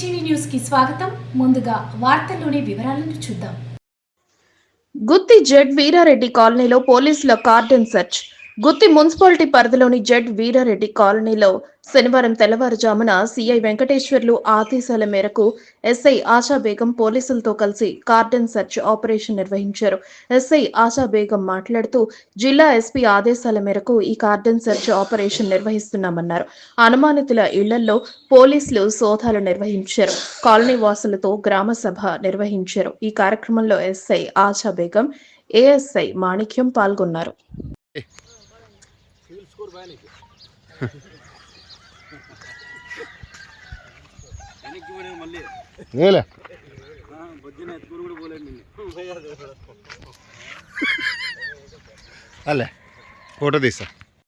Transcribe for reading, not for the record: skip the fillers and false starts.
HTV news కి స్వాగతం. ముందుగా వార్తల్లోని వివరాలను చూద్దాం. గుత్తి జెడ్ వీరారెడ్డి కాలనీలో పోలీసుల కార్డన్ సెర్చ్. గుత్తి మున్సిపాలిటీ పరిధిలోని జెడ్ వీరారెడ్డి కాలనీలో శనివారం తెల్లవారుజామున సీఐ వెంకటేశ్వర్లు ఆదేశాల మేరకు ఎస్ఐ ఆశా బేగం పోలీసులతో కలిసి కార్డన్ సెర్చ్ ఆపరేషన్ నిర్వహించారు. ఎస్ఐ ఆశా బేగం మాట్లాడుతూ జిల్లా ఎస్పీ ఆదేశాల మేరకు ఈ కార్డన్ సెర్చ్ ఆపరేషన్ నిర్వహిస్తున్నామన్నారు. అనుమానితుల ఇళ్లలో పోలీసులు సోదాలు నిర్వహించారు. కాలనీ వాసులతో గ్రామ సభ నిర్వహించారు. ఈ కార్యక్రమంలో ఎస్ఐ ఆశా బేగం, ఏఎస్ఐ మాణిక్యం పాల్గొన్నారు. అల్లే ఫోటో తీస్తా.